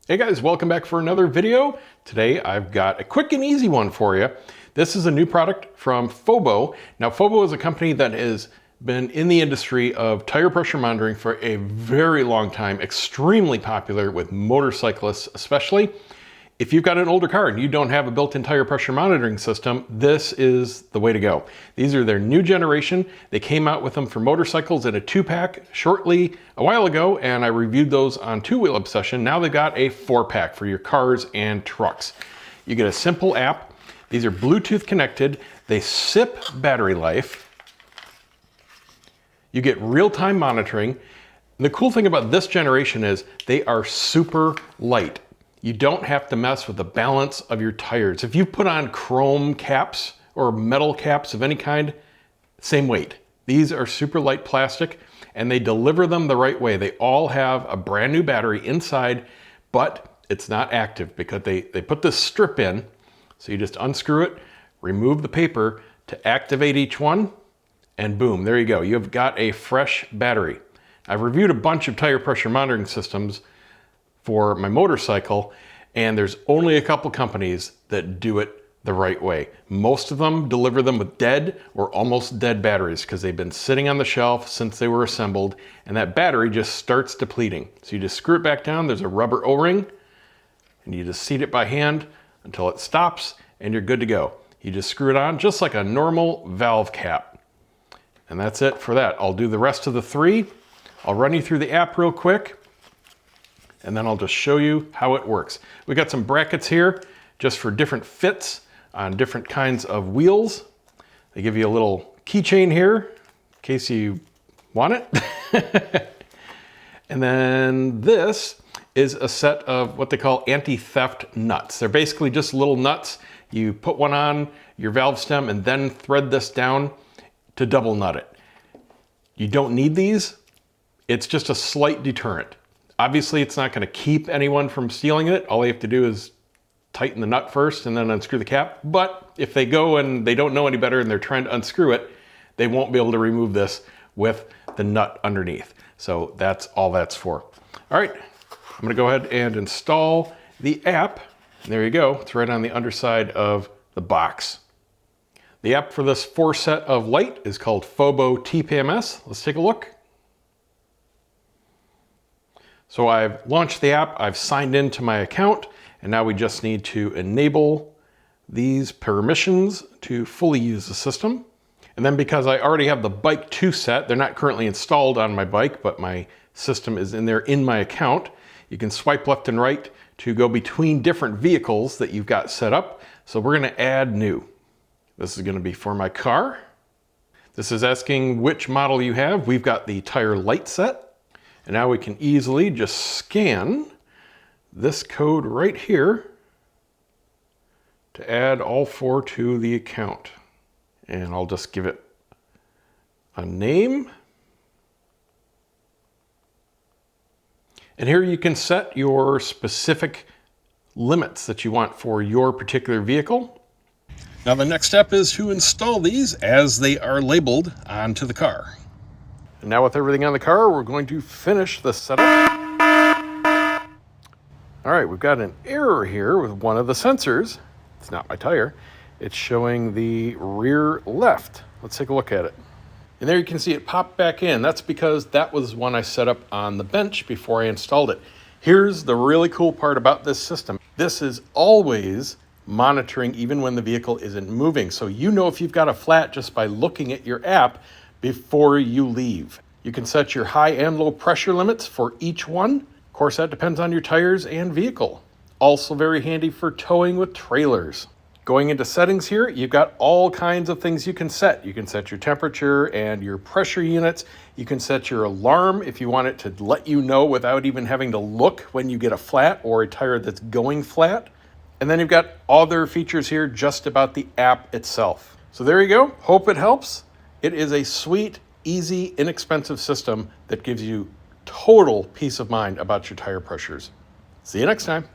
Hey guys, welcome back for another video. Today I've got a quick and easy one for you. This is a new product from FOBO. Now FOBO is a company that has been in the industry of tire pressure monitoring for a very long time, extremely popular with motorcyclists especially. If you've got an older car and you don't have a built-in tire pressure monitoring system, this is the way to go. These are their new generation. They came out with them for motorcycles in a 2-pack shortly a while ago, and I reviewed those on Two Wheel Obsession. Now they've got a 4-pack for your cars and trucks. You get a simple app. These are Bluetooth connected. They sip battery life. You get real-time monitoring. And the cool thing about this generation is they are super light. You don't have to mess with the balance of your tires. If you put on chrome caps or metal caps of any kind, same weight. These are super light plastic and they deliver them the right way. They all have a brand new battery inside, but it's not active because they put this strip in. So you just unscrew it, remove the paper to activate each one, and boom, there you go. You've got a fresh battery. I've reviewed a bunch of tire pressure monitoring systems for my motorcycle, and there's only a couple companies that do it the right way. Most of them deliver them with dead or almost dead batteries because they've been sitting on the shelf since they were assembled, and that battery just starts depleting. So you just screw it back down, there's a rubber O-ring, and you just seat it by hand until it stops, and you're good to go. You just screw it on just like a normal valve cap. And that's it for that. I'll do the rest of the 3. I'll run you through the app real quick, and then I'll just show you how it works. We got some brackets here just for different fits on different kinds of wheels. They give you a little keychain here in case you want it. And then this is a set of what they call anti-theft nuts. They're basically just little nuts. You put one on your valve stem and then thread this down to double nut it. You don't need these. It's just a slight deterrent. Obviously, it's not going to keep anyone from stealing it. All they have to do is tighten the nut first and then unscrew the cap. But if they go and they don't know any better and they're trying to unscrew it, they won't be able to remove this with the nut underneath. So that's all that's for. All right, I'm going to go ahead and install the app. And there you go. It's right on the underside of the box. The app for this 4 set of Lite is called FOBO TPMS. Let's take a look. So I've launched the app, I've signed into my account, and now we just need to enable these permissions to fully use the system. And then because I already have the Bike 2 set, they're not currently installed on my bike, but my system is in there in my account. You can swipe left and right to go between different vehicles that you've got set up. So we're gonna add new. This is gonna be for my car. This is asking which model you have. We've got the Tire Lite set. And now we can easily just scan this code right here to add all 4 to the account. And I'll just give it a name. And here you can set your specific limits that you want for your particular vehicle. Now the next step is to install these as they are labeled onto the car. And now with everything on the car, we're going to finish the setup. All right, we've got an error here with one of the sensors. It's not my tire. It's showing the rear left. Let's take a look at it. And there you can see it pop back in. That's because that was one I set up on the bench before I installed it. Here's the really cool part about this system. This is always monitoring even when the vehicle isn't moving. So you know if you've got a flat just by looking at your app before you leave. You can set your high and low pressure limits for each one. Of course, that depends on your tires and vehicle. Also very handy for towing with trailers. Going into settings here, you've got all kinds of things you can set. You can set your temperature and your pressure units. You can set your alarm if you want it to let you know without even having to look when you get a flat or a tire that's going flat. And then you've got other features here just about the app itself. So there you go. Hope it helps. It is a sweet, easy, inexpensive system that gives you total peace of mind about your tire pressures. See you next time.